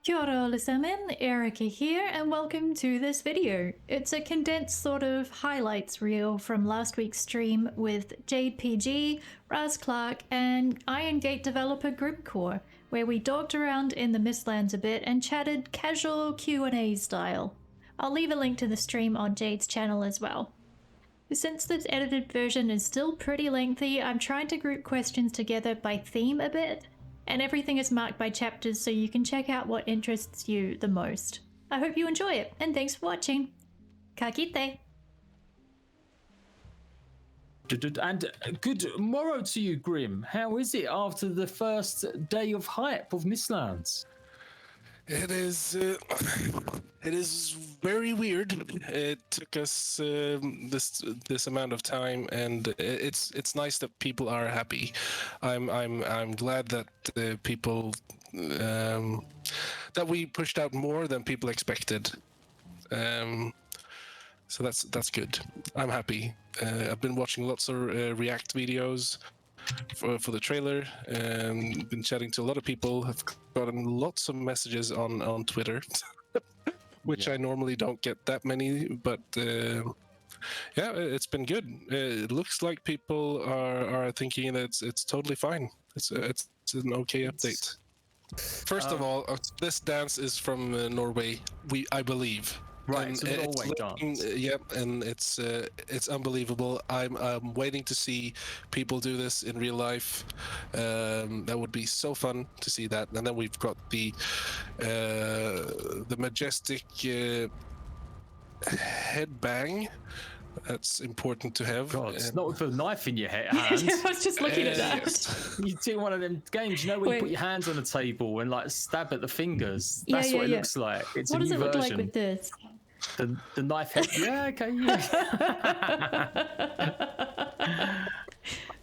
Kia ora, alle sammen, Erica here, and welcome to this video. It's a condensed sort of highlights reel from last week's stream with Jade PG, Raas Clark, and Iron Gate developer Grimmcore, where we dogged around in the Mistlands a bit and chatted casual Q&A style. I'll leave a link to the stream on Jade's channel as well. Since this edited version is still pretty lengthy, I'm trying to group questions together by theme a bit, and everything is marked by chapters so you can check out what interests you the most. I hope you enjoy it, and thanks for watching. Ka kite! And good morrow to you, Grim. How is it after the first day of hype of Mistlands? It is very weird. It took us this amount of time, and it's nice that people are happy. I'm glad that the people that we pushed out more than people expected. So that's good. I'm happy. I've been watching lots of React videos for the trailer, and been chatting to a lot of people. Have gotten lots of messages on Twitter, which I normally don't get that many, but yeah, it's been good. It looks like people are thinking that it's totally fine. It's an okay update. First of all, this dance is from Norway, I believe. Right, And it's a Norway dance. Yep, and it's unbelievable. I'm waiting to see people do this in real life. That would be so fun to see that. And then we've got the majestic headbang. That's important to have. God, it's not with a knife in your hand. I was just looking at that. Yes. You do one of them games, you know, where you put your hands on the table and like stab at the fingers. That's what it looks like. It's what a does new it look version. like with this? The knife head. Yeah, okay. Yeah.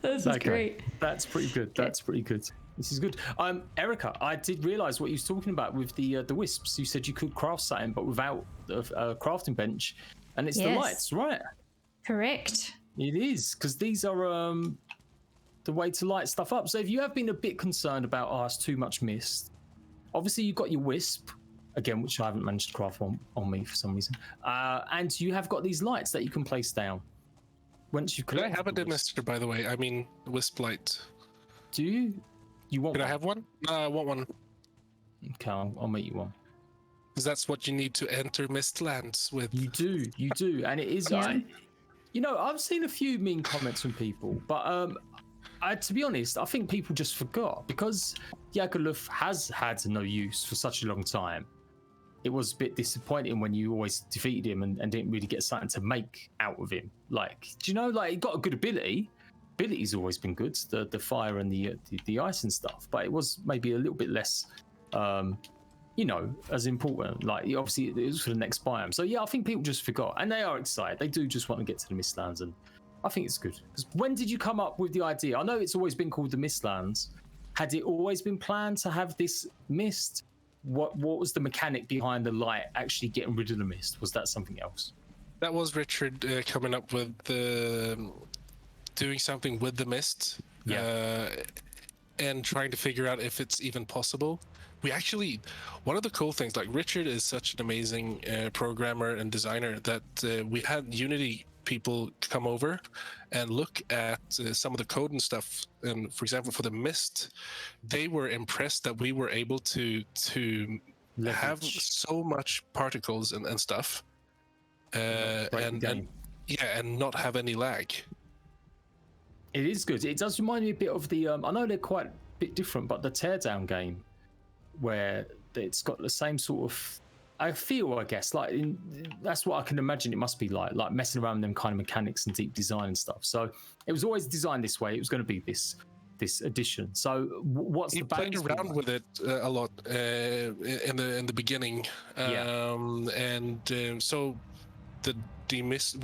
This is great. That's pretty good. That's pretty good. This is good. Erica, I did realise what you was talking about with the wisps. You said you could craft something, but without a crafting bench, and it's the lights, right? Correct. It is, because these are the way to light stuff up. So if you have been a bit concerned about it's too much mist, obviously you've got your wisp again, which I haven't managed to craft on me for some reason, and you have got these lights that you can place down. Once you Could I have a demister, by the way? I mean, Wisplight. Do you? You want? Could I have one? No, I want one. Okay, I'll make you one. Because that's what you need to enter Mistlands with. You do, and it is. You know, I've seen a few mean comments from people, but to be honest, I think people just forgot, because Yakuluf has had no use for such a long time. It was a bit disappointing when you always defeated him and didn't really get something to make out of him. Like, do you know, like, he got a good ability. Ability's always been good, the fire and the ice and stuff, but it was maybe a little bit less, you know, as important. Like, obviously it was for the next biome. So yeah, I think people just forgot, and they are excited. They do just want to get to the Mistlands, and I think it's good. Because when did you come up with the idea? I know it's always been called the Mistlands. Had it always been planned to have this mist? What was the mechanic behind the light actually getting rid of the mist? Was that something else? That was Richard coming up with doing something with the mist, and trying to figure out if it's even possible. We actually, one of the cool things, like, Richard is such an amazing programmer and designer that we had Unity people come over and look at some of the code and stuff. And for example, for the mist, they were impressed that we were able to have so much particles and stuff, and not have any lag. It is good. It does remind me a bit of the I know they're quite a bit different, but the Teardown game, where it's got the same sort of, I feel, I guess, like that's what I can imagine it must be like messing around with them kind of mechanics and deep design and stuff. So it was always designed this way. It was going to be this edition. So what's the balance? Played around with it a lot in the beginning, so the demist.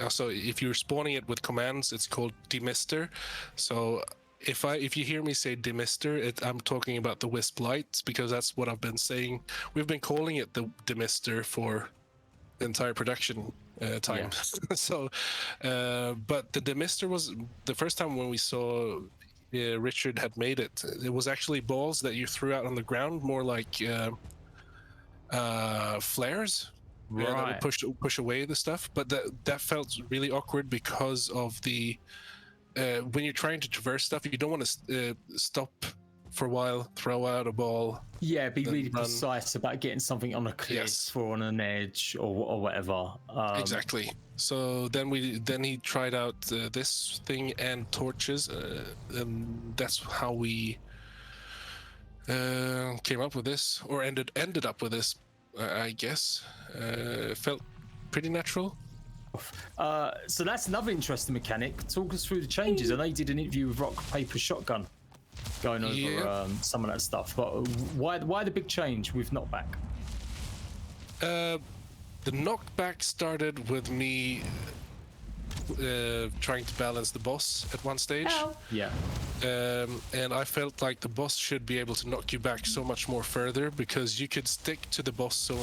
So if you're spawning it with commands, it's called demister. So if you hear me say demister, I'm talking about the Wisplight, because that's what I've been saying. We've been calling it the demister for the entire production time. So, but the demister was the first time when we saw Richard had made it. It was actually balls that you threw out on the ground, more like flares. That Right. would push away the stuff, but that felt really awkward because of the when you're trying to traverse stuff, you don't want to stop for a while, throw out a ball. Yeah, be then really run. precise about getting something on a cliff Yes. or on an edge or whatever. Exactly. So then he tried out this thing and torches, and that's how we came up with this, or ended up with this. I guess it felt pretty natural. So that's another interesting mechanic. Talk us through the changes. I know you did an interview with Rock Paper Shotgun, going over some of that stuff. But why the big change with Knockback? The Knockback started with me trying to balance the boss at one stage. Oh. Yeah. And I felt like the boss should be able to knock you back so much more further, because you could stick to the boss. So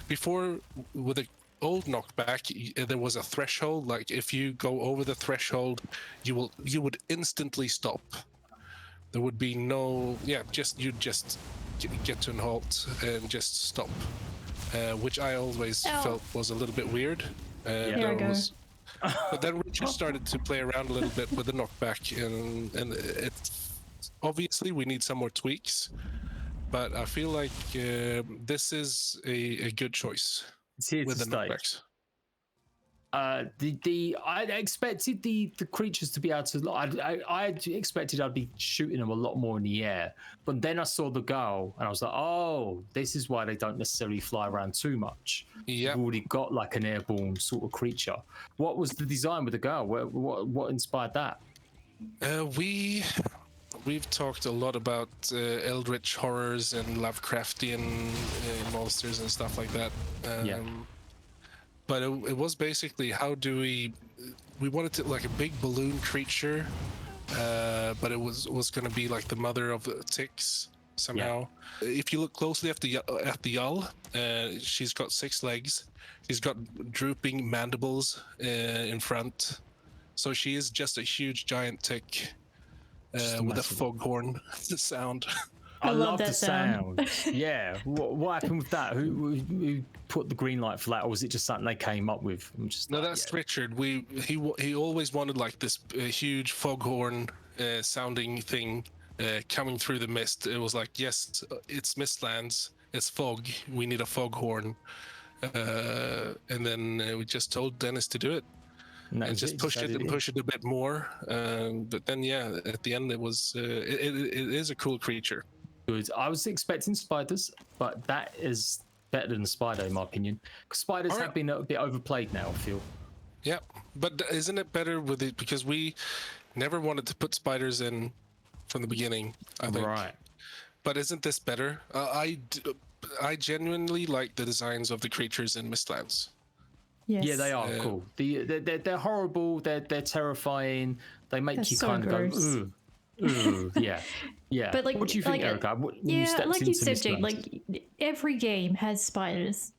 before, with the old Knockback, there was a threshold. Like if you go over the threshold, you would instantly stop. There would be no, you'd just get to an halt and just stop, which I always felt was a little bit weird. There we go. But then Richard started to play around a little bit with the Knockback, and it obviously we need some more tweaks, but I feel like this is a good choice with the Knockbacks. I expected the creatures to be able to. I expected I'd be shooting them a lot more in the air, but then I saw the girl and I was like, oh, this is why they don't necessarily fly around too much. Yeah, You've already got like an airborne sort of creature. What was the design with the girl? What inspired that? We've talked a lot about eldritch horrors and Lovecraftian monsters and stuff like that. But it was basically, how do we wanted it like a big balloon creature, but it was going to be like the mother of the ticks somehow. Yeah. If you look closely at the alle, she's got 6 legs. She's got drooping mandibles in front, so she is just a huge giant tick with a foghorn sound. I love that sound. Yeah. What happened with that? Who put the green light for that, or was it just something they came up with? No, that's Richard. He always wanted like this huge foghorn sounding thing coming through the mist. It was like, yes, it's Mistlands, it's fog. We need a foghorn, and then we just told Dennis to do it. And just push it and push it a bit more. But then, at the end, it was it is a cool creature. Good. I was expecting spiders, but that is better than a spider in my opinion. Because spiders have been a bit overplayed now, I feel. Yeah, but isn't it better with it, because we never wanted to put spiders in from the beginning, I think. Right. But isn't this better? I genuinely like the designs of the creatures in Mistlands. Yes. Yeah, they are cool. They're horrible. They're terrifying. They make you kind of go, ooh. Ooh, yeah. But like, what do you think, Erica? Like you said, Jade, like every game has spiders.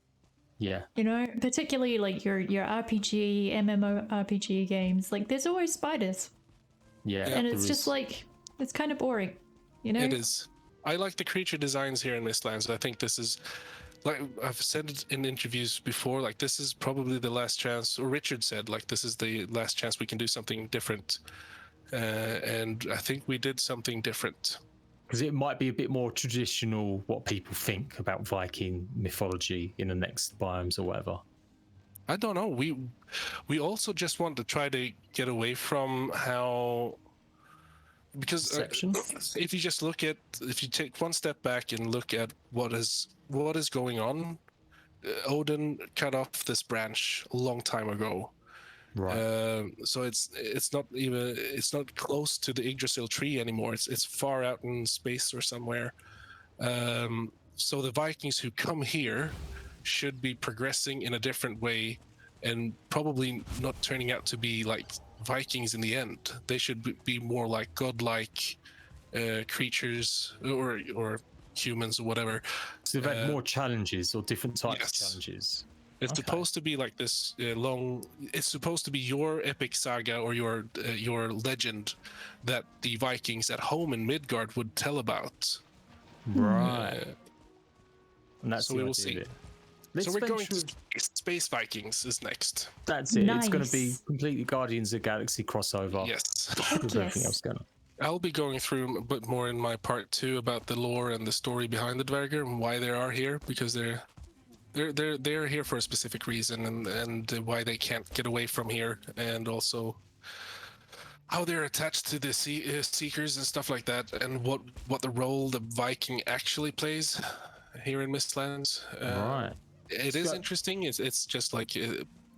Yeah. You know, particularly like your RPG, MMORPG games, like there's always spiders. Yeah. And it's just like, it's kind of boring, you know? It is. I like the creature designs here in Mistlands. I think this is, like I've said it in interviews before, like this is probably the last chance, or Richard said, like this is the last chance we can do something different. And I think we did something different. Because it might be a bit more traditional, what people think about Viking mythology in the next biomes or whatever. I don't know. We also just want to try to get away from how, because if you just look at, if you take one step back and look at what is going on, Odin cut off this branch a long time ago. Right. So it's not close to the Yggdrasil tree anymore. It's far out in space or somewhere. So the Vikings who come here should be progressing in a different way, and probably not turning out to be like Vikings in the end. They should be more like godlike creatures or humans or whatever. So they've had more challenges or different types of challenges. It's supposed to be like this long. It's supposed to be your epic saga or your legend that the Vikings at home in Midgard would tell about. Right. And that's So the we will idea see. of it. Let's So we're going venture- to Space Vikings is next. That's it. It's going to be Nice. completely Guardians of the Galaxy crossover Yes. with everything else going on. I'll be going through a bit more in my part 2 about the lore and the story behind the dvergr and why they are here, because they're here for a specific reason, and why they can't get away from here, and also how they're attached to the seekers and stuff like that, and what the role the Viking actually plays here in Mistlands. Right. It is interesting. It's just like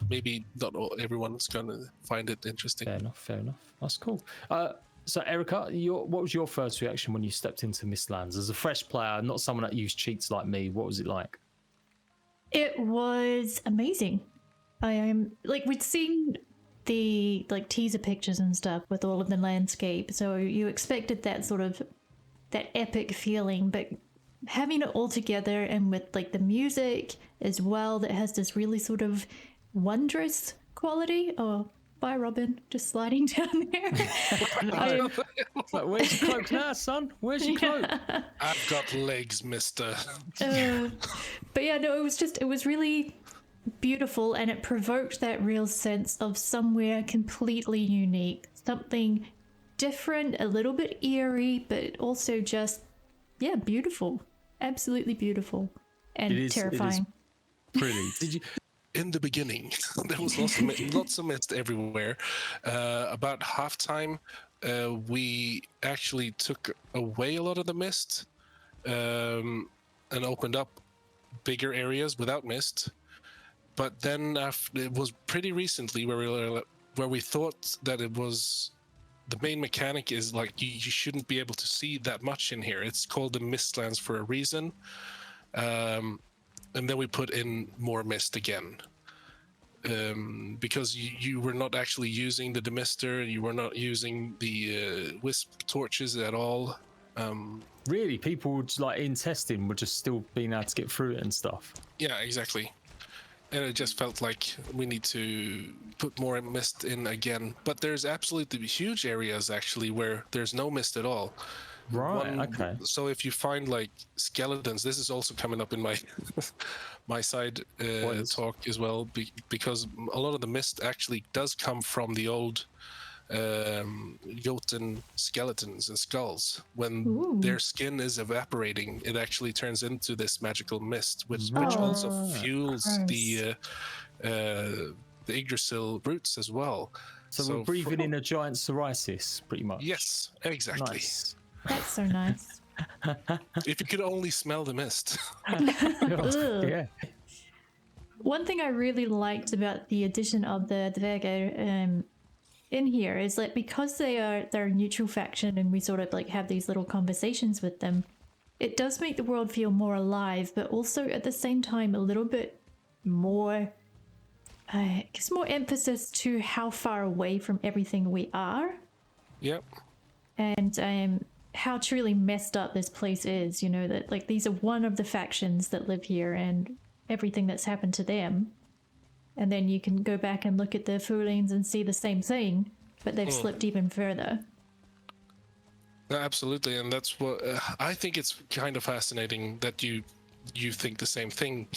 maybe not everyone's gonna find it interesting. Fair enough. That's cool. So Erica, what was your first reaction when you stepped into Mistlands as a fresh player, not someone that used cheats like me? What was it like? It was amazing. I am like, we'd seen the like teaser pictures and stuff with all of the landscape, so you expected that sort of that epic feeling, but having it all together and with like the music as well that has this really sort of wondrous quality. Oh, bye Robin, just sliding down there. Like, where's your cloak now, son? Where's your cloak? I've got legs, mister. But yeah, no, it was really beautiful, and it provoked that real sense of somewhere completely unique, something different, a little bit eerie, but also just, yeah, beautiful. Absolutely beautiful and terrifying. It is pretty. Did you? In the beginning, there was lots of mist everywhere. About halftime, we actually took away a lot of the mist and opened up bigger areas without mist. But then it was pretty recently where we thought that it was the main mechanic is like you shouldn't be able to see that much in here. It's called the Mistlands for a reason. And then we put in more mist again. Because you were not actually using the demister, you were not using the wisp torches at all. Really, people would, like in testing, were just still being able to get through it and stuff. Yeah, exactly. And it just felt like we need to put more mist in again. But there's absolutely huge areas actually where there's no mist at all. Right. Okay. So if you find like skeletons, this is also coming up in my my side talk as well, because a lot of the mist actually does come from the old Jotun skeletons and skulls. When their skin is evaporating, it actually turns into this magical mist, which also fuels the Yggdrasil roots as well. So we're breathing in a giant psoriasis, pretty much. Yes, exactly. Nice. That's so nice. If you could only smell the mist. Yeah. One thing I really liked about the addition of the dvergr in here is that because they're a neutral faction and we sort of like have these little conversations with them, it does make the world feel more alive, but also at the same time a little bit more, I guess, more emphasis to how far away from everything we are. Yep. And how truly messed up this place is, you know, that like these are one of the factions that live here and everything that's happened to them. And then you can go back and look at the Foolings and see the same thing, but they've slipped even further. Absolutely, and that's what I think. It's kind of fascinating that you think the same thing,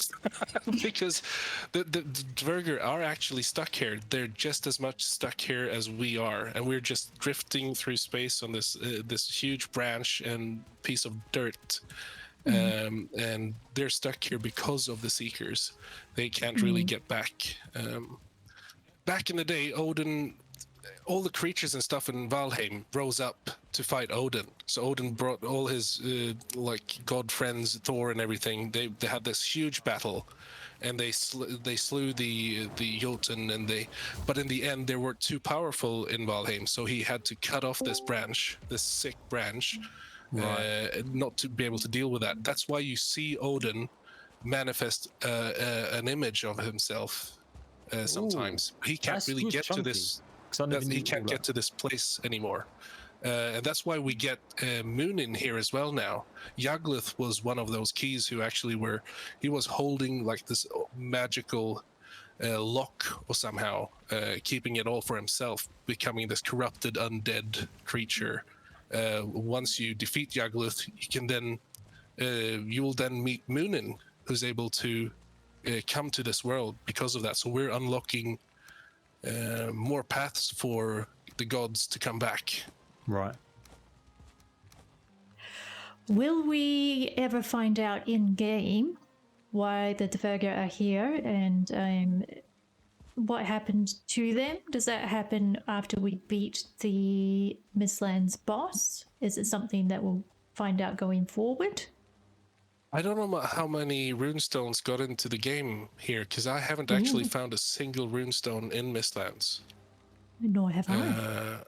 because the dvergr are actually stuck here. They're just as much stuck here as we are, and we're just drifting through space on this this huge branch and piece of dirt. And they're stuck here because of the Seekers. They can't really get back. Back in the day, Odin, all the creatures and stuff in Valheim rose up to fight Odin. So Odin brought all his like god friends, Thor and everything. They had this huge battle, and they slew the Jotun, but in the end they were too powerful in Valheim. So he had to cut off this branch, this sick branch. Not to be able to deal with that. That's why you see Odin manifest an image of himself sometimes. He can't really get to this. He can't get to this place anymore. And that's why we get Moon in here as well now. Yagluth was one of those keys who actually he was holding like this magical lock or somehow keeping it all for himself, becoming this corrupted undead creature. Once you defeat Yagluth, you will then meet Moonin, who's able to come to this world because of that. So we're unlocking more paths for the gods to come back. Right. Will we ever find out in game why the dvergr are here and what happened to them? Does that happen after we beat the Mistlands boss? Is it something that we'll find out going forward? I don't know how many runestones got into the game here, because I haven't actually found a single runestone in Mistlands. Nor have I.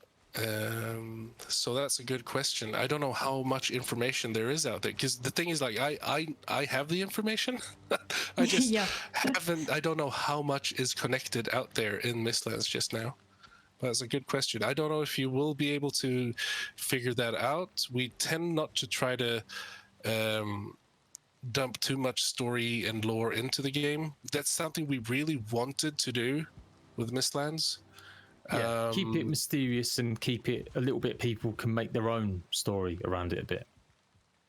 So that's a good question. I don't know how much information there is out there, because the thing is, like, I have the information. I just haven't. I don't know how much is connected out there in Mistlands just now. That's a good question. I don't know if you will be able to figure that out. We tend not to try to dump too much story and lore into the game. That's something we really wanted to do with Mistlands. Yeah, keep it mysterious and keep it a little bit, people can make their own story around it a bit.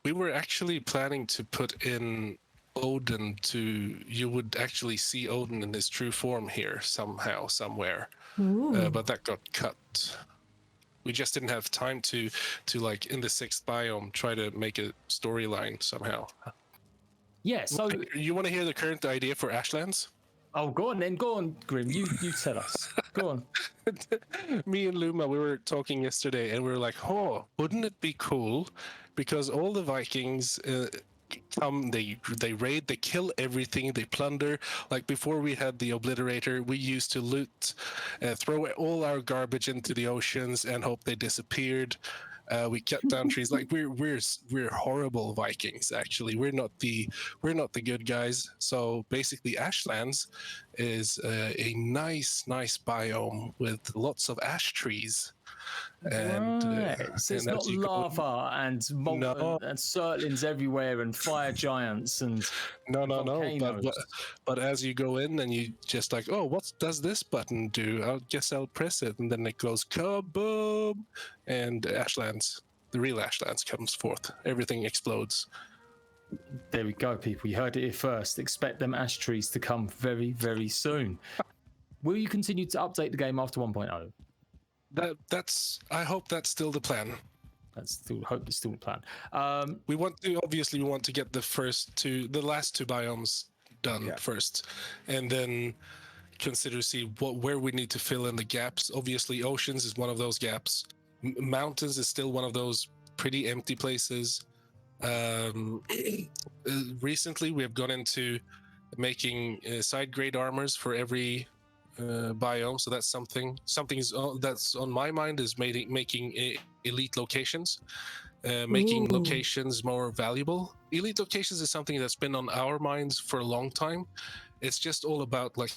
We were actually planning to put in Odin you would actually see Odin in his true form here somehow, somewhere. But that got cut. We just didn't have time to like in the 6th biome try to make a storyline somehow. Yeah, so you want to hear the current idea for Ashlands? Oh, go on, Grim. You tell us. Go on. Me and Luma, we were talking yesterday, and we were like, "Oh, wouldn't it be cool? Because all the Vikings come, they raid, they kill everything, they plunder. Like before we had the Obliterator, we used to loot, throw all our garbage into the oceans, and hope they disappeared." We cut down trees. Like we're horrible Vikings. Actually, we're not the good guys. So basically, Ashlands is a nice biome with lots of ash trees. And so it's and not lava and molten and surtlings everywhere and fire giants and no. But as you go in and you just like, oh, what does this button do? I guess I'll press it, and then it goes kaboom, and Ashlands, the real Ashlands, comes forth. Everything explodes. There we go, people. You heard it here first. Expect them ash trees to come very, very soon. Will you continue to update the game after 1.0? That's. I hope that's still the plan. That's still the plan. We want to get the last two biomes done first, and then consider where we need to fill in the gaps. Obviously, oceans is one of those gaps. Mountains is still one of those pretty empty places. Recently, we have gone into making side grade armors for every biome, so that's something that's on my mind is making elite locations, making locations more valuable. Elite locations is something that's been on our minds for a long time. It's just all about like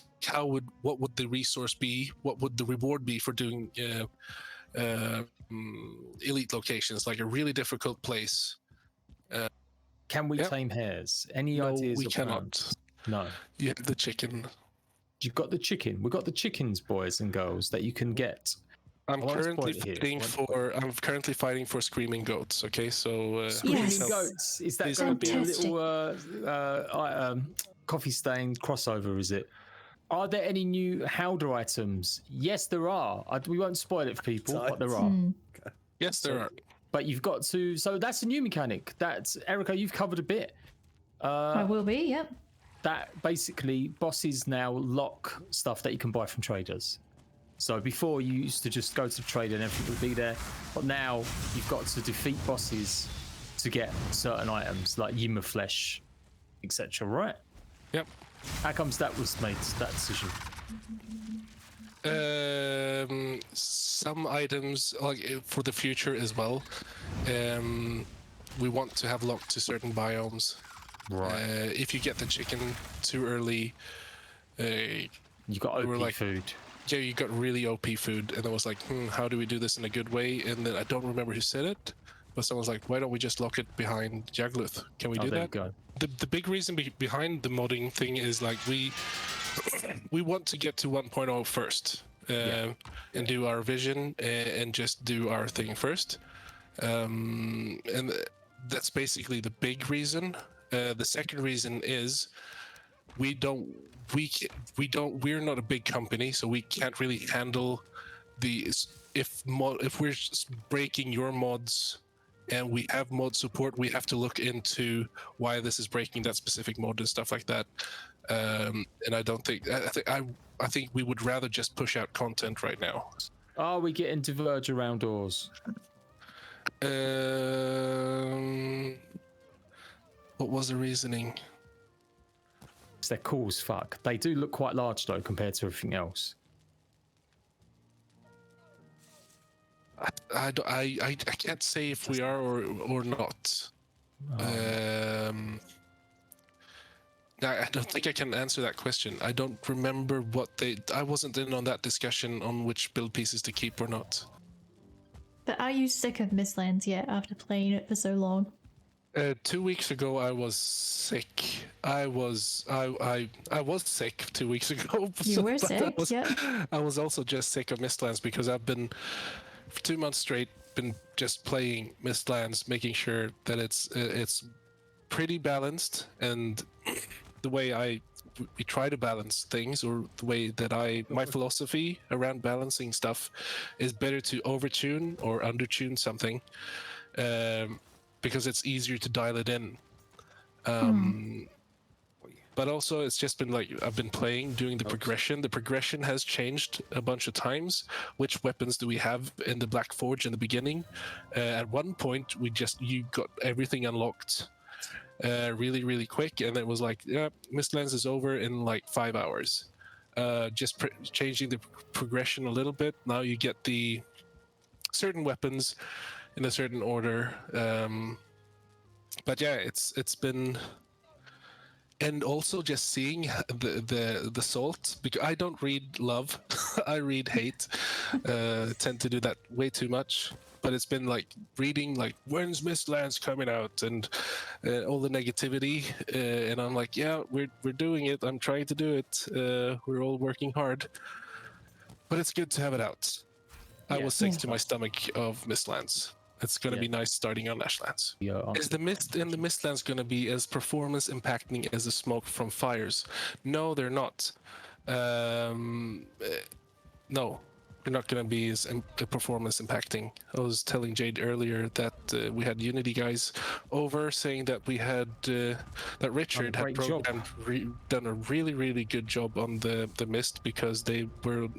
what would the resource be, what would the reward be for doing elite locations, like a really difficult place. Can we tame hares? Any ideas? We of cannot. plans? No. You have the chicken. You've got the chicken. We've got the chickens, boys and girls, that you can get. I'm currently fighting for screaming goats. Okay, so screaming goats. Is that going to be a little coffee stain crossover? Is it? Are there any new Howder items? Yes, there are. We won't spoil it for people, but there are. Yes, there are. But you've got to. So that's a new mechanic. That's Erica. You've covered a bit. I will be. Yep. That basically bosses now lock stuff that you can buy from traders. So before you used to just go to the trader and everything would be there, but now you've got to defeat bosses to get certain items like Yima flesh, etc. Right? Yep. How comes that was made, that decision? Some items, like for the future as well, we want to have locked to certain biomes. Right. If you get the chicken too early, you got OP food. Yeah, you got really OP food, and I was like, how do we do this in a good way? And then I don't remember who said it, but someone was like, why don't we just lock it behind Jagluth? Can we do that? Go. The big reason behind the modding thing is like we want to get to 1.0 first, and do our vision and just do our thing first, and that's basically the big reason. The second reason is we're not a big company, so we can't really handle if we're breaking your mods and we have mod support, we have to look into why this is breaking that specific mod and stuff like that. And I think we would rather just push out content right now. Are we getting dvergr around doors? What was the reasoning? They're cool as fuck. They do look quite large though compared to everything else. I can't say if we are or not. I don't think I can answer that question. I don't remember I wasn't in on that discussion on which build pieces to keep or not. But are you sick of Mistlands yet after playing it for so long? 2 weeks ago I was sick. I was sick 2 weeks ago. You were sick, yeah. I was also just sick of Mistlands because I've been for 2 months straight been just playing Mistlands, making sure that it's pretty balanced, and the way we try to balance things, or the way that my philosophy around balancing stuff is better to overtune or undertune something, because it's easier to dial it in. But also it's just been like I've been playing, doing the progression. The progression has changed a bunch of times. Which weapons do we have in the Black Forge in the beginning? At one point you got everything unlocked really, really quick, and it was like, yeah, Mistlands is over in like 5 hours. Just changing the progression a little bit. Now you get the certain weapons in a certain order. But yeah, it's been, and also just seeing the salt, because I don't read love, I read hate. Tend to do that way too much. But it's been like reading like, when's Mistlands coming out, and all the negativity, and I'm like, yeah, we're doing it. I'm trying to do it. We're all working hard, but it's good to have it out. I was sick to my stomach of Mistlands. It's going to be nice starting on Ashlands. Is the mist in the Mistlands going to be as performance impacting as the smoke from fires? No, they're not. No. They're not going to be as performance impacting. I was telling Jade earlier that we had Unity guys over, saying that we had that Richard had programmed done a really, really good job on the mist, because they were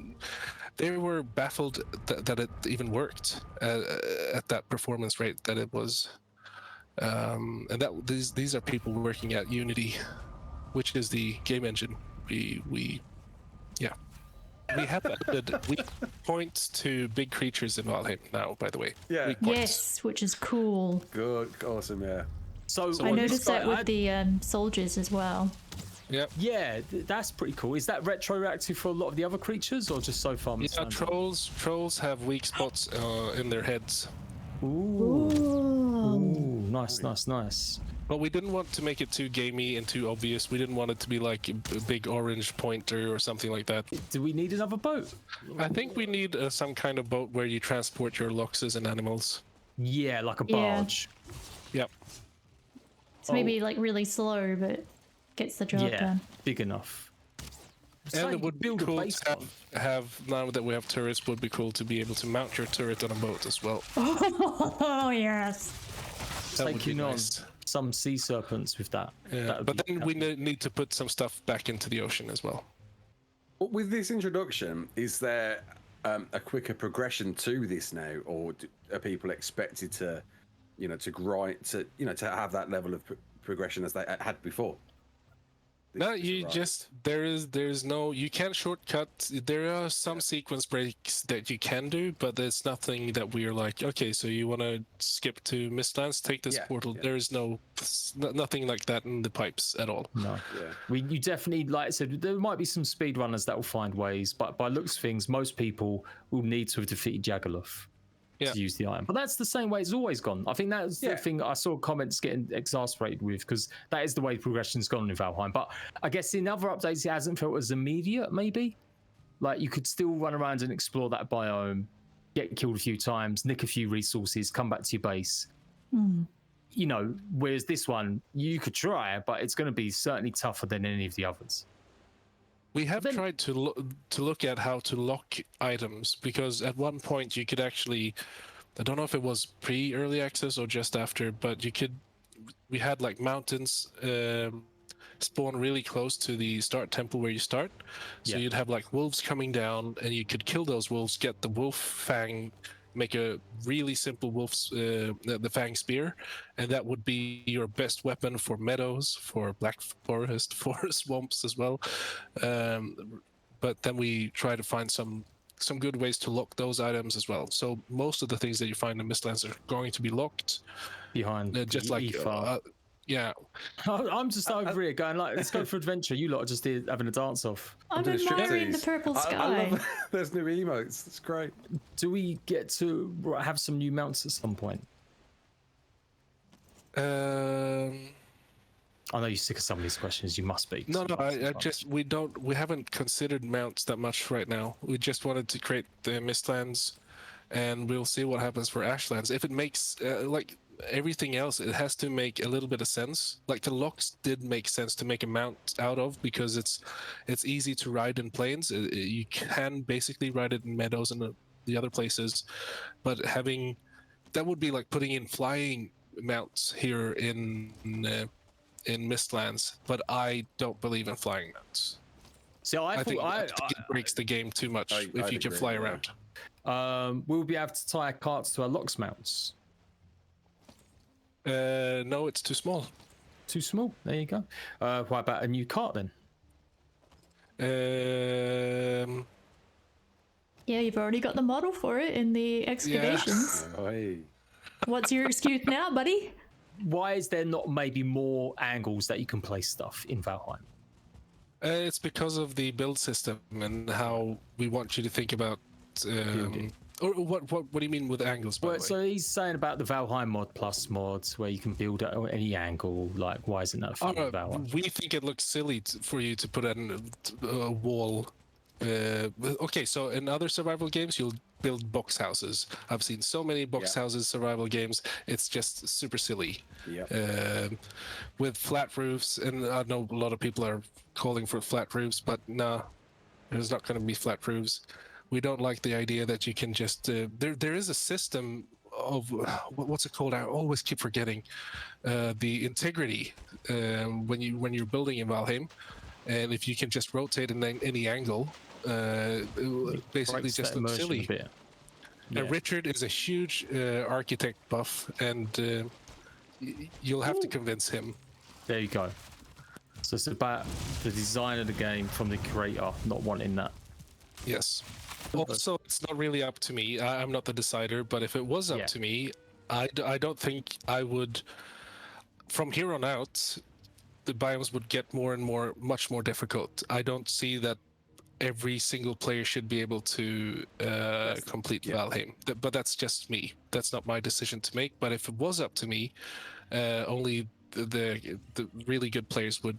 baffled that it even worked at that performance rate that it was, and that these are people working at Unity, which is the game engine. We have added weak points to big creatures in Valheim now, by the way. Yeah. Yes, which is cool. Good, awesome, yeah. So I noticed that with the soldiers as well. Yeah, that's pretty cool. Is that retroactive for a lot of the other creatures, or just so far? Yeah, trolls have weak spots in their heads. Ooh, nice. But we didn't want to make it too gamey and too obvious. We didn't want it to be like a big orange pointer or something like that. Do we need another boat? I think we need some kind of boat where you transport your loxes and animals. Yeah, like a barge. Yep. It's maybe like really slow, but gets the job done. Big enough. And it would be cool to have, now that we have turrets, would be cool to be able to mount your turret on a boat as well. Oh, yes. That would be nice. Some sea serpents with that. Yeah, but then we need to put some stuff back into the ocean as well. With this introduction, is there a quicker progression to this now, or are people expected to, to grind, to have that level of progression as they had before? No, there's no, you can't shortcut. There are some sequence breaks that you can do, but there's nothing that we're like, okay, so you want to skip to Mistlands, take this portal. Yeah. There is nothing like that in the pipes at all. No. Yeah. You definitely, like I said, there might be some speedrunners that will find ways, but by looks of things, most people will need to have defeated Jaggerlof to use the item. But that's the same way it's always gone. I think that's the thing I saw comments getting exasperated with, because that is the way progression's gone in Valheim. But I guess in other updates, it hasn't felt as immediate, maybe. Like, you could still run around and explore that biome, get killed a few times, nick a few resources, come back to your base. you know, whereas this one you could try, but it's going to be certainly tougher than any of the others. We have tried to look at how to lock items, because at one point you could actually, I don't know if it was pre-early access or just after, but we had like mountains spawn really close to the start temple where you start. So you'd have like wolves coming down, and you could kill those wolves, get the wolf fang, make a really simple wolf's the fang spear, and that would be your best weapon for meadows, for black forest, for swamps as well. But then we try to find some good ways to lock those items as well. So most of the things that you find in Mistlands are going to be locked behind just like yeah. I'm just over here going like, let's go for adventure. You lot are just here having a dance off. I'm doing admiring the striptease. purple I sky. love there's new emotes. It's great. Do we get to have some new mounts at some point? Um, I know you're sick of some of these questions. You must be. No, we haven't considered mounts that much right now. We just wanted to create the Mistlands, and we'll see what happens for Ashlands. If it makes like everything else, it has to make a little bit of sense. Like the locks did make sense to make a mount out of, because it's easy to ride in plains. You can basically ride it in meadows and the other places, but having that would be like putting in flying mounts here in Mistlands, but I don't believe in flying mounts. So I think it breaks the game too much if you can fly around. We'll be able to tie carts to our locks mounts. No, it's too small. Too small. There you go. What about a new cart then? Yeah, you've already got the model for it in the excavations. What's your excuse now, buddy? Why is there not maybe more angles that you can place stuff in Valheim? It's because of the build system and how we want you to think about. Or what do you mean with angles? By the way? So he's saying about the Valheim mod plus mods where you can build at any angle. Like, why isn't that fun in Valheim? We think it looks silly for you to put in a wall. Okay, so in other survival games, you'll build box houses. I've seen so many box houses survival games. It's just super silly. With flat roofs, and I know a lot of people are calling for flat roofs, but no, there's not going to be flat roofs. We don't like the idea that you can just there is a system of what's it called? I always keep forgetting the integrity when you're building in Valheim, and if you can just rotate in any angle, basically just looks silly. Richard is a huge architect buff, and you'll have to convince him. There you go. So it's about the design of the game from the creator not wanting that. Yes. Also, it's not really up to me. I'm not the decider, but if it was up to me, I don't think I would. From here on out, the biomes would get more and more, much more difficult. I don't see that every single player should be able to complete Valheim. But that's just me. That's not my decision to make. But if it was up to me, only the really good players would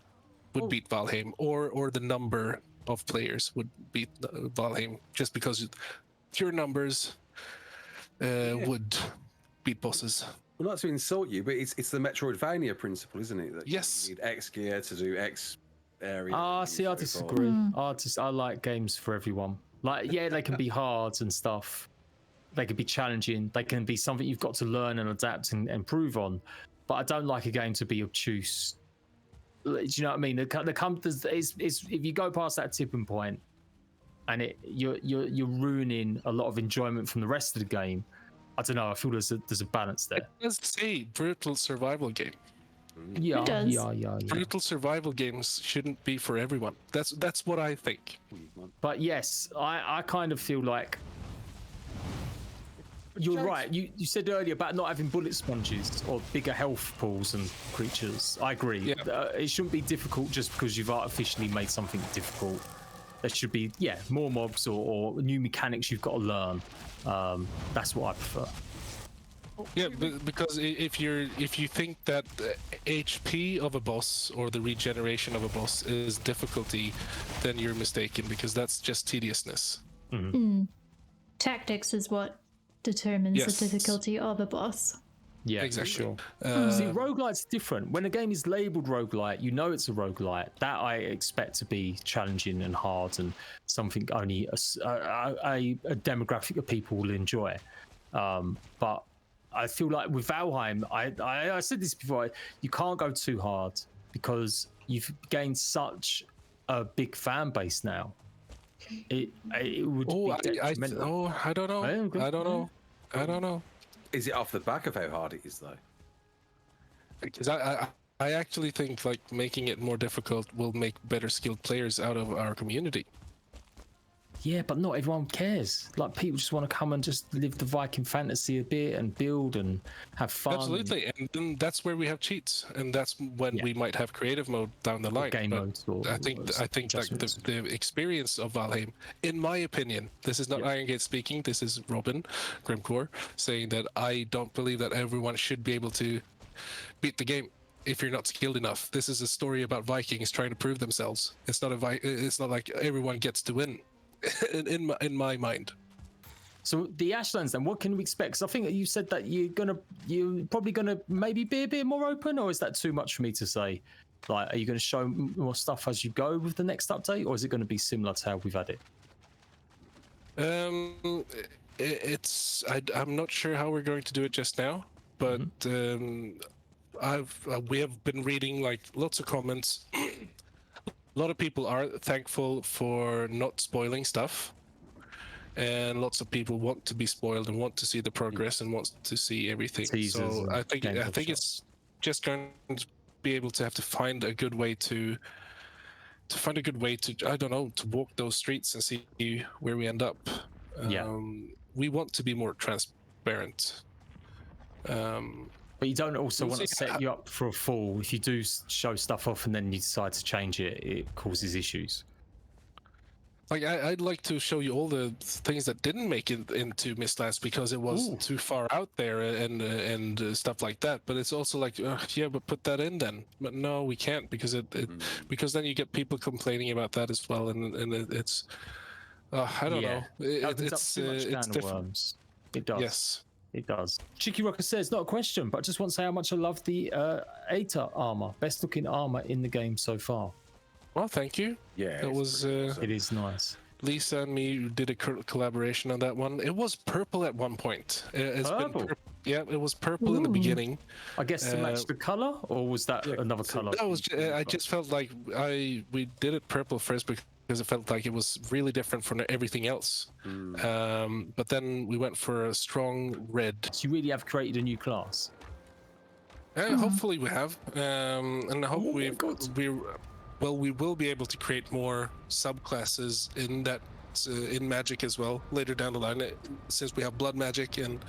beat Valheim, or the number of players would beat Valheim, just because pure numbers would beat bosses. Well, not to insult you, but it's the Metroidvania principle, isn't it? That yes. You need X gear to do X area. See, I disagree. I like games for everyone. Like, yeah, they can be hard and stuff. They can be challenging. They can be something you've got to learn and adapt and improve on. But I don't like a game to be obtuse. Do you know what I mean? If you go past that tipping point, and you're ruining a lot of enjoyment from the rest of the game. I don't know. I feel there's a balance there. It does say brutal survival game. Yeah. Brutal survival games shouldn't be for everyone. That's what I think. But yes, I kind of feel like you're right. You said earlier about not having bullet sponges or bigger health pools and creatures. I agree. Yeah. It shouldn't be difficult just because you've artificially made something difficult. There should be more mobs or new mechanics you've got to learn. That's what I prefer. Yeah, because if you think that the HP of a boss or the regeneration of a boss is difficulty, then you're mistaken, because that's just tediousness. Tactics is what determines the difficulty of a boss. Yeah, exactly. for sure. Uh, See, roguelite's different. When a game is labelled roguelite, you know it's a roguelite. That I expect to be challenging and hard and something only a demographic of people will enjoy. But I feel like with Valheim, I said this before, you can't go too hard because you've gained such a big fan base now. It would be detrimental. I don't know. I don't know. Is it off the back of how hard it is though? Because I actually think like making it more difficult will make better skilled players out of our community. Yeah, but not everyone cares. Like people just want to come and just live the Viking fantasy a bit and build and have fun. Absolutely, and then that's where we have cheats, and that's when we might have creative mode down the line. Game mode. I think like the experience of Valheim, in my opinion, this is not EriKan't speaking. This is Robin Grimmcore saying that I don't believe that everyone should be able to beat the game if you're not skilled enough. This is a story about Vikings trying to prove themselves. It's not like everyone gets to win. in my mind. So the Ashlands, then, what can we expect? Because I think you said that you're probably gonna maybe be a bit more open, or is that too much for me to say? Like, are you going to show more stuff as you go with the next update, or is it going to be similar to how we've had it? I'm not sure how we're going to do it just now, but we have been reading like lots of comments. A lot of people are thankful for not spoiling stuff, and lots of people want to be spoiled and want to see the progress and want to see everything. So I think it's just going to be able to have to find a good way to I don't know, to walk those streets and see where we end up. We want to be more transparent. But you don't also want to set you up for a fall. If you do show stuff off and then you decide to change it, it causes issues. Like I'd like to show you all the things that didn't make it into Mistlands because it was too far out there and stuff like that. But it's also like, but put that in then. But no, we can't because because then you get people complaining about that as well, and it's I don't know. It's different. Worms. It does. Yes. It does. Chicky Rocker says, not a question, but I just want to say how much I love the Eyre armor. Best looking armor in the game so far. Well, thank you. Yeah, it was. It is nice. Lisa and me did a collaboration on that one. It was purple at one point. Purple? It was purple in the beginning. I guess to match the color, or was that another color? That was. I just felt like we did it purple first because it felt like it was really different from everything else. But then we went for a strong red. So you really have created a new class. Hopefully we have, and I hope we will be able to create more subclasses in that in magic as well later down the line. Since we have blood magic and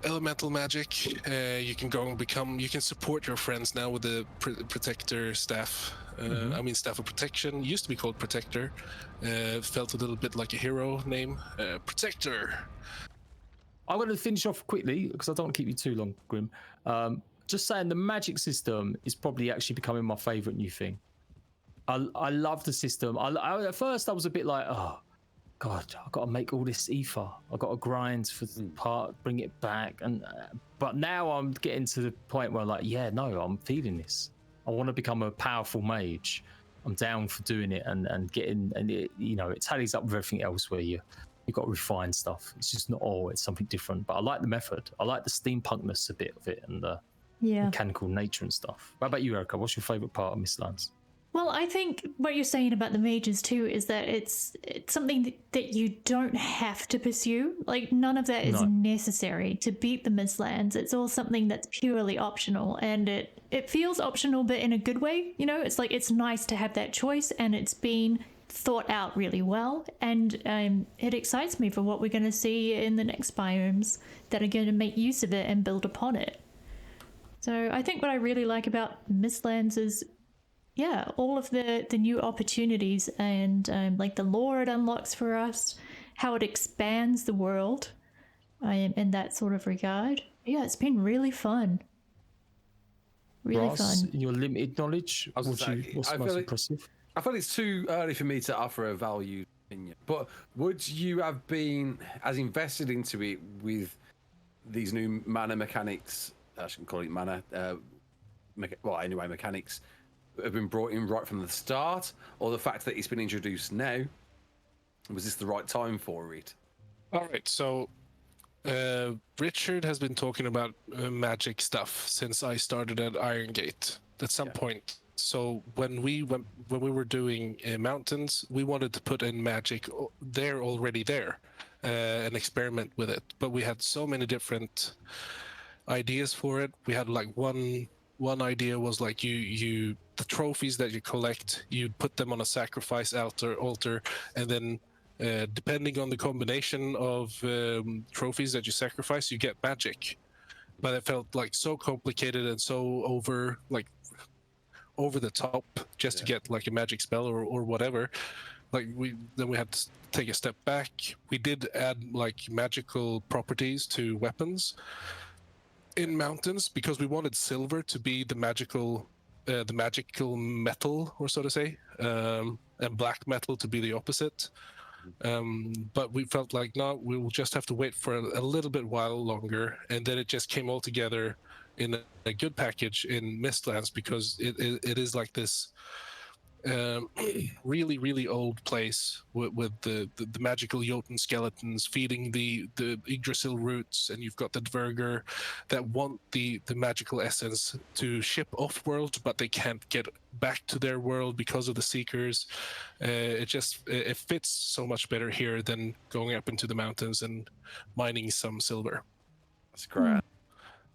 elemental magic, you can go and you can support your friends now with the protector staff. I mean, staff of protection used to be called protector. Felt a little bit like a hero name, protector. I'm going to finish off quickly because I don't want to keep you too long, Grim. Just saying, the magic system is probably actually becoming my favorite new thing. I love the system. At first I was a bit like, oh God, I've got to make all this ether. I've got to grind for the part, bring it back. But now I'm getting to the point where I'm feeling this. I want to become a powerful mage. I'm down for doing it and getting, and it tallies up with everything else where you've got to refine stuff. It's just not it's something different. But I like the method. I like the steampunkness a bit of it and the mechanical nature and stuff. What about you, Erica? What's your favorite part of Mistlands? Well, I think what you're saying about the mages too is that it's something that you don't have to pursue. Like, none of that is necessary to beat the Mistlands. It's all something that's purely optional, and it feels optional, but in a good way. It's like, it's nice to have that choice, and it's been thought out really well, and it excites me for what we're going to see in the next biomes that are going to make use of it and build upon it. So I think what I really like about Mistlands is all of the new opportunities and like the lore it unlocks for us, how it expands the world in that sort of regard. Yeah, it's been really fun. Really Raas, fun. in your limited knowledge, what's most impressive? I feel it's too early for me to offer a value opinion, but would you have been as invested into it with these new mana mechanics I shouldn't call it mana, mechanics have been brought in right from the start, or the fact that it's been introduced now? Was this the right time for it? All right, so Richard has been talking about magic stuff since I started at Irongate at some point. So when we were doing mountains, we wanted to put in magic already there, and experiment with it. But we had so many different ideas for it. We had like one idea was like the trophies that you collect, you put them on a sacrifice altar, and then depending on the combination of trophies that you sacrifice, you get magic. But it felt like so complicated and so over the top just to get like a magic spell or whatever. Like we had to take a step back. We did add like magical properties to weapons in mountains because we wanted silver to be the magical metal, or so to say, and black metal to be the opposite. But we felt like, no, we will just have to wait for a little bit while longer, and then it just came all together in a good package in Mistlands, because it is like this really, really old place with the magical Jotun skeletons feeding the Yggdrasil roots, and you've got the dvergr that want the magical essence to ship off-world, but they can't get back to their world because of the seekers. It fits so much better here than going up into the mountains and mining some silver. That's great.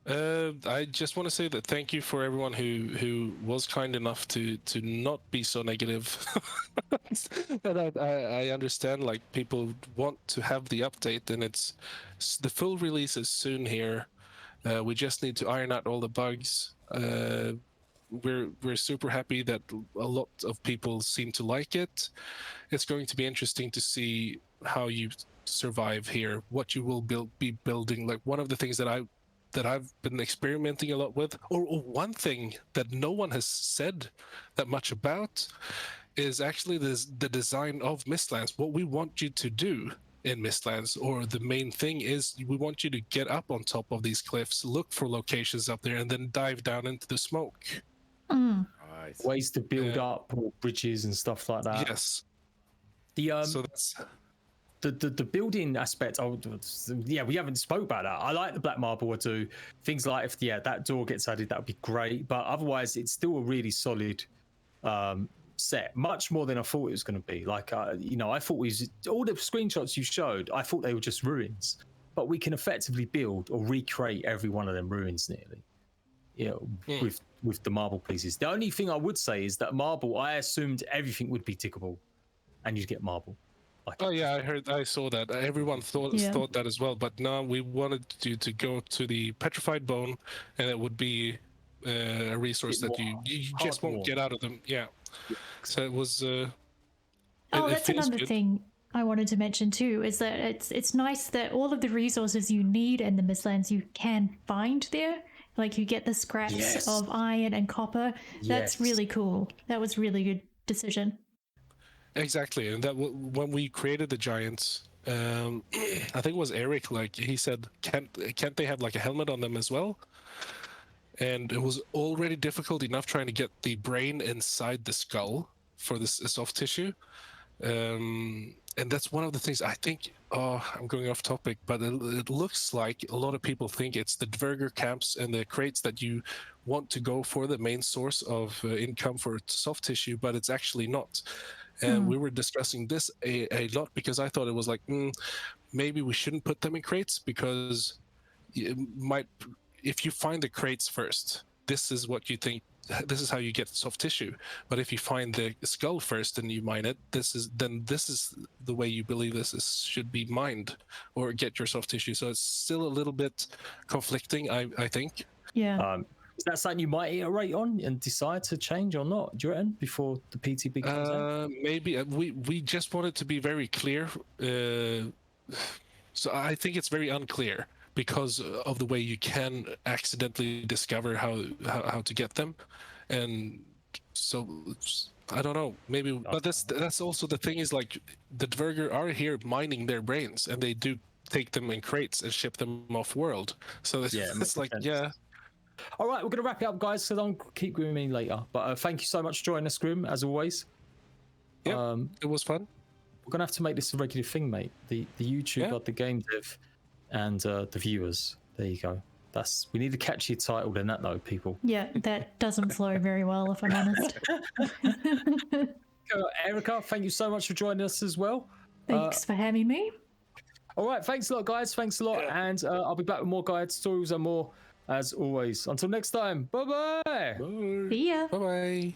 I just want to say that thank you for everyone who was kind enough to not be so negative. And I understand, like, people want to have the update, and the full release is soon here. We just need to iron out all the bugs. We're super happy that a lot of people seem to like it. It's going to be interesting to see how you survive here, what you will be building. Like, one of the things that I've been experimenting a lot with, or one thing that no one has said that much about, is actually the design of Mistlands. What we want you to do in Mistlands, or the main thing, is we want you to get up on top of these cliffs, look for locations up there, and then dive down into the smoke. Right. Ways to build up bridges and stuff like that. Yes. So that's the building aspect. We haven't spoke about that. I like the black marble. I do. Things like if that door gets added, that would be great. But otherwise, it's still a really solid set. Much more than I thought it was going to be. Like I thought all the screenshots you showed, I thought they were just ruins. But we can effectively build or recreate every one of them ruins nearly. With the marble pieces. The only thing I would say is that marble, I assumed everything would be tickable, and you'd get marble. I saw that. Everyone thought that as well, but no, we wanted you to go to the petrified bone, and it would be a resource that you just won't get out of them. Yeah. So it was. That's another thing I wanted to mention too, is that it's nice that all of the resources you need in the Mistlands you can find there. Like you get the scraps of iron and copper. That's really cool. That was really good decision. Exactly, and that when we created the giants, I think it was Eric. Like he said, can't they have like a helmet on them as well? And it was already difficult enough trying to get the brain inside the skull for this soft tissue, and that's one of the things I think. Oh, I'm going off topic, but it looks like a lot of people think it's the dvergr camps and the crates that you want to go for, the main source of income for soft tissue, but it's actually not. And we were discussing this a lot, because I thought it was like, maybe we shouldn't put them in crates, because it might, if you find the crates first, this is what you think, this is how you get soft tissue. But if you find the skull first and you mine it, this is the way you believe should be mined or get your soft tissue. So it's still a little bit conflicting, I think. Yeah. Is that something you might iterate on and decide to change or not, do you reckon, before the PTB comes out? Maybe. We just want it to be very clear. So I think it's very unclear because of the way you can accidentally discover how to get them. And so I don't know, maybe, but that's also the thing, is like the dvergr are here mining their brains, and they do take them in crates and ship them off world. So it's like, All right, we're going to wrap it up, guys, so don't keep grooming me later. But thank you so much for joining us, Grim, as always. Yeah, it was fun. We're going to have to make this a regular thing, mate. The YouTube, the game dev, and the viewers. There you go. We need a catchier title than that, though, people. Yeah, that doesn't flow very well, if I'm honest. Erica, thank you so much for joining us as well. Thanks for having me. All right, thanks a lot, guys. Thanks a lot. Yeah. And I'll be back with more guides, stories, and more, as always. Until next time, bye-bye. Bye. See ya. Bye-bye.